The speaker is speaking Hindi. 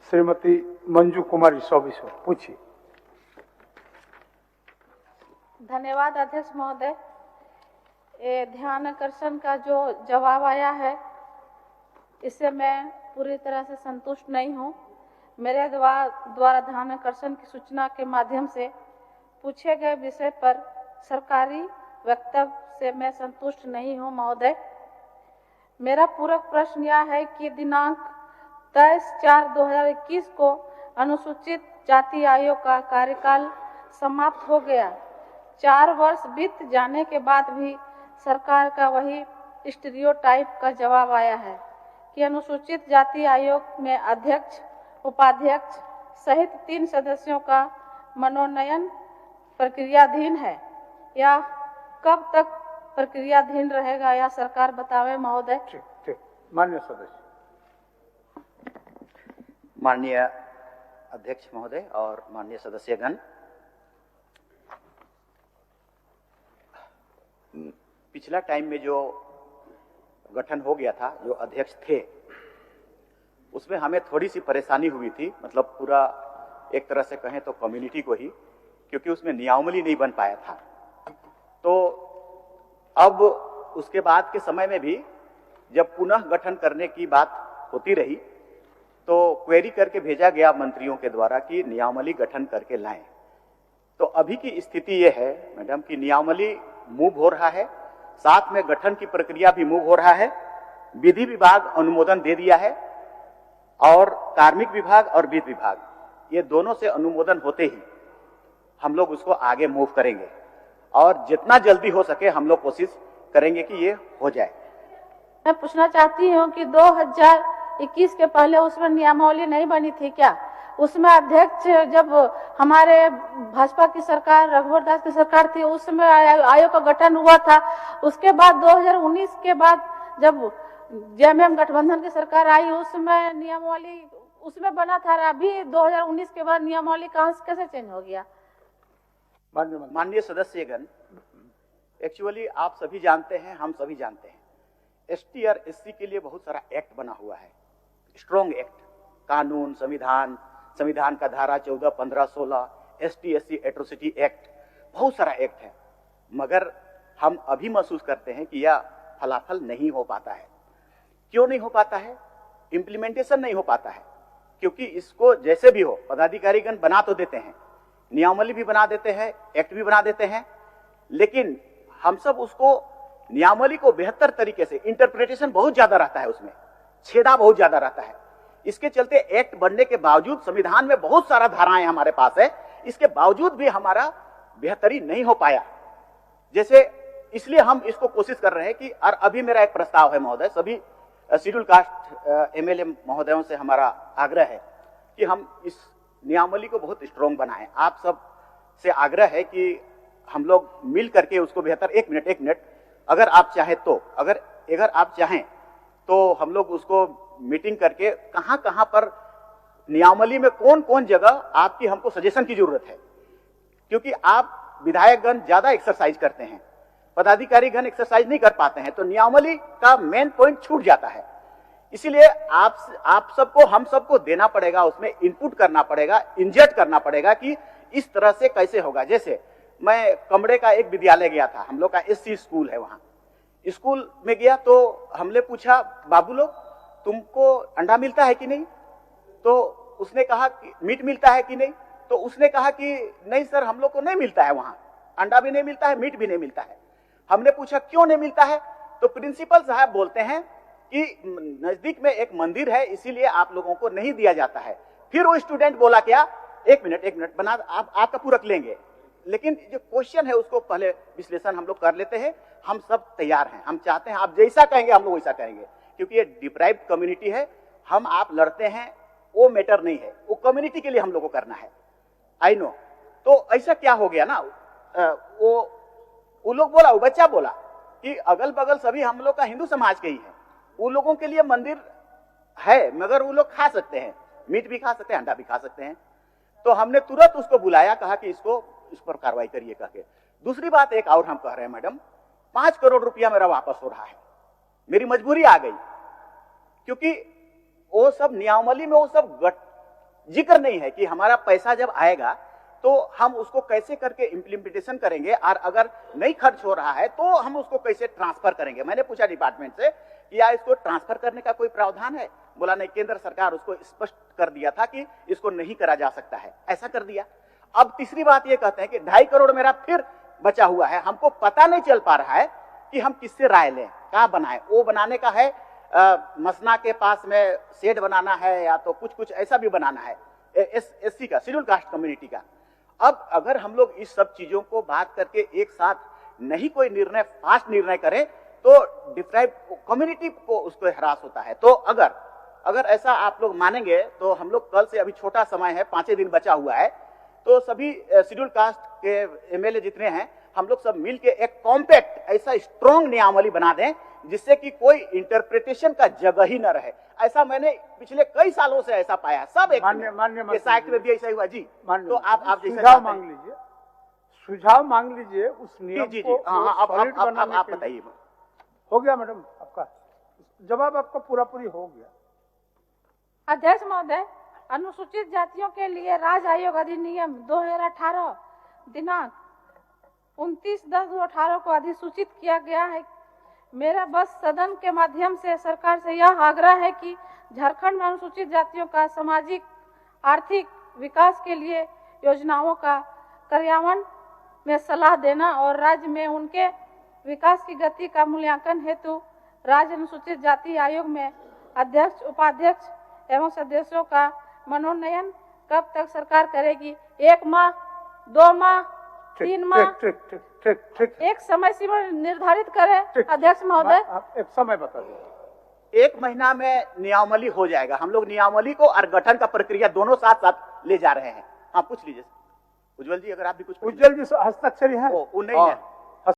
श्रीमती मंजू कुमारी सौबिसो, पूछिए। धन्यवाद अध्यक्ष महोदय। ये ध्यान आकर्षण का जो जवाब आया है इससे मैं पूरी तरह से संतुष्ट नहीं हूँ। मेरे द्वारा ध्यान आकर्षण की सूचना के माध्यम से पूछे गए विषय पर सरकारी वक्तव्य से मैं संतुष्ट नहीं हूँ महोदय। मेरा पूरक प्रश्न यह है कि दिनांक 23/4/2021 को अनुसूचित जाति आयोग का कार्यकाल समाप्त हो गया। 4 वर्ष बीत जाने के बाद भी सरकार का वही स्टीरियोटाइप का जवाब आया है कि अनुसूचित जाति आयोग में अध्यक्ष, उपाध्यक्ष सहित 3 सदस्यों का मनोनयन प्रक्रियाधीन है। या कब तक प्रक्रियाधीन रहेगा या सरकार बतावे महोदय। ठीक। माननीय सदस्य। माननीय अध्यक्ष महोदय और माननीय सदस्यगण, पिछला टाइम में जो गठन हो गया था, जो अध्यक्ष थे, उसमें हमें थोड़ी सी परेशानी हुई थी, मतलब पूरा एक तरह से कहें तो कम्युनिटी को ही, क्योंकि उसमें नियमावली नहीं बन पाया था। तो अब उसके बाद के समय में भी जब पुनः गठन करने की बात होती रही तो क्वेरी करके भेजा गया मंत्रियों के द्वारा कि नियमावली गठन करके लाएं। तो अभी की स्थिति यह है मैडम कि नियमावली मूव हो रहा है, साथ में गठन की प्रक्रिया भी मूव हो रहा है। विधि विभाग अनुमोदन दे दिया है और कार्मिक विभाग और वित्त विभाग ये दोनों से अनुमोदन होते ही हम लोग उसको आगे मूव करेंगे और जितना जल्दी हो सके हम लोग कोशिश करेंगे कि ये हो जाए। मैं पूछना चाहती हूँ कि 2021 के पहले उसमें नियमावली नहीं बनी थी क्या? उसमें अध्यक्ष जब हमारे भाजपा की सरकार, रघुवर दास की सरकार थी, उसमें आयोग का गठन हुआ था। उसके बाद 2019 के बाद जब जेएमएम गठबंधन की सरकार आई उसमें नियमावली उसमें बना था। अभी 2019 के बाद नियमावली कैसे चेंज हो गया? माननीय सदस्यगण, एक्चुअली आप सभी जानते हैं, हम सभी जानते हैं, एसटी और एससी के लिए बहुत सारा एक्ट बना हुआ है, स्ट्रॉन्ग एक्ट, कानून, संविधान का धारा 14, 15, 16, एसटी एससी एट्रोसिटी एक्ट, बहुत सारा एक्ट है। मगर हम अभी महसूस करते हैं कि यह फलाफल नहीं हो पाता है। क्यों नहीं हो पाता है? इम्प्लीमेंटेशन नहीं हो पाता है, क्योंकि इसको जैसे भी हो पदाधिकारीगण बना तो देते हैं, नियमावली भी बना देते हैं, एक्ट भी बना देते हैं, लेकिन हम सब उसको नियमावली को बेहतर तरीके से, इंटरप्रिटेशन बहुत ज्यादा रहता है, उसमें छेदा बहुत ज्यादा रहता है। इसके चलते एक्ट बनने के बावजूद संविधान में बहुत सारा धाराएं हमारे पास है, इसके बावजूद भी हमारा बेहतरी नहीं हो पाया। जैसे इसलिए हम इसको कोशिश कर रहे हैं कि, और अभी मेरा एक प्रस्ताव है महोदय, सभी शेड्यूल कास्ट एमएलए महोदयों से हमारा आग्रह है कि हम इस नियमावली को बहुत स्ट्रॉन्ग बनाएं। आप सब से आग्रह है कि हम लोग मिल करके उसको बेहतर, एक मिनट, अगर आप चाहें तो, अगर आप चाहें तो हम लोग उसको मीटिंग करके कहां कहां पर नियमावली में कौन कौन जगह आपकी हमको सजेशन की जरूरत है, क्योंकि आप विधायकगण ज्यादा एक्सरसाइज करते हैं, पदाधिकारीगण एक्सरसाइज नहीं कर पाते हैं, तो नियमावली का मेन पॉइंट छूट जाता है। इसीलिए आप सबको, हम सबको देना पड़ेगा, उसमें इनपुट करना पड़ेगा, इंजेक्ट करना पड़ेगा कि इस तरह से कैसे होगा। जैसे मैं कमरे का एक विद्यालय गया था, हम लोग का एससी स्कूल है, वहां स्कूल में गया तो हमने पूछा, बाबू लोग तुमको अंडा मिलता है कि नहीं? तो उसने कहा कि मीट मिलता है कि नहीं? तो उसने कहा कि नहीं सर, हम लोग को नहीं मिलता है, वहां अंडा भी नहीं मिलता है, मीट भी नहीं मिलता है। हमने पूछा क्यों नहीं मिलता है? तो प्रिंसिपल साहब बोलते हैं कि नजदीक में एक मंदिर है, इसीलिए आप लोगों को नहीं दिया जाता है। फिर वो स्टूडेंट बोला क्या, एक मिनट बना, आपका पूरक लेंगे, लेकिन जो क्वेश्चन है उसको पहले विश्लेषण हम लोग कर लेते हैं। हम सब तैयार हैं, हम चाहते हैं आप जैसा कहेंगे हम लोग वैसा करेंगे, क्योंकि ये डिप्राइव्ड कम्युनिटी है। हम आप लड़ते हैं वो मैटर नहीं है, वो कम्युनिटी के लिए हम लोग को करना है, आई नो। तो ऐसा क्या हो गया ना, वो लोग बोला, वो बच्चा बोला कि अगल बगल सभी हम लोग का हिंदू समाज के ही है, उन लोगों के लिए मंदिर है, मगर वो लोग खा सकते हैं, मीट भी खा सकते हैं, अंडा भी खा सकते हैं। तो हमने तुरंत उसको बुलाया, कहा कि इस पर कार्रवाई करिए करके। दूसरी बात एक और हम कह रहे हैं मैडम, 5 करोड़ रुपया मेरा वापस हो रहा है, मेरी मजबूरी आ गई, क्योंकि वो सब नियमावली में वो सब जिक्र नहीं है कि हमारा पैसा जब आएगा तो हम उसको कैसे करके इम्प्लीमेंटेशन करेंगे, और अगर नहीं खर्च हो रहा है तो हम उसको कैसे ट्रांसफर करेंगे। मैंने पूछा डिपार्टमेंट से कि या इसको ट्रांसफर करने का कोई प्रावधान है, बोला नहीं, केंद्र सरकार उसको स्पष्ट कर दिया था कि इसको नहीं करा जा सकता है, ऐसा कर दिया। अब तीसरी बात ये कहते हैं कि 2.5 करोड़ मेरा फिर बचा हुआ है, हमको पता नहीं चल पा रहा है कि हम किससे राय लें, कहाँ बनाए। वो बनाने का है मसना के पास में शेड बनाना है, या तो कुछ ऐसा भी बनाना है एससी का, शेड्यूल कास्ट कम्युनिटी का। अब अगर हम लोग इस सब चीजों को बात करके एक साथ नहीं कोई निर्णय, फास्ट निर्णय करें तो डिप्राइव कम्युनिटी को उसको हरास होता है। तो अगर ऐसा आप लोग मानेंगे तो हम लोग कल से, अभी छोटा समय है, 5 दिन बचा हुआ है, तो सभी शेड्यूल कास्ट के एमएलए जितने हैं, हम लोग सब मिलके एक कॉम्पैक्ट ऐसा स्ट्रॉन्ग नियमावली बना दें जिससे कि कोई इंटरप्रिटेशन का जगह ही न रहे। ऐसा मैंने पिछले कई सालों से ऐसा पाया है, सब एक एक्ट में भी ऐसा हुआ जी। तो आप सुझाव मांग लीजिए, सुझाव मांग लीजिए उस नियम जी को solid बनाने आप के लिए। बताइए। हो गया मैडम, आपका जवाब आपका पूरी हो गया। अध्यक्ष महोदय, अनुसूचित जातियों के लिए राज्य आयोग अधिनियम 2018 दिनांक 29/10/2018 को अधिसूचित किया गया है। मेरा बस सदन के माध्यम से सरकार से यह आग्रह है कि झारखंड में अनुसूचित जातियों का सामाजिक आर्थिक विकास के लिए योजनाओं का कार्यान्वयन में सलाह देना और राज्य में उनके विकास की गति का मूल्यांकन हेतु राज्य अनुसूचित जाति आयोग में अध्यक्ष, उपाध्यक्ष एवं सदस्यों का मनोनयन कब तक सरकार करेगी? 1 माह, 2 माह, 3 माह? ठीक। एक समय सीमा निर्धारित करें अध्यक्ष महोदय। आप एक समय बता दीजिए। 1 महीना में नियमावली हो जाएगा। हम लोग नियमावली को और गठन का प्रक्रिया दोनों साथ साथ ले जा रहे हैं। हाँ, पूछ लीजिए उज्जवल जी, अगर आप भी कुछ। उज्जवल जी हस्ताक्षरी है? वो नहीं है।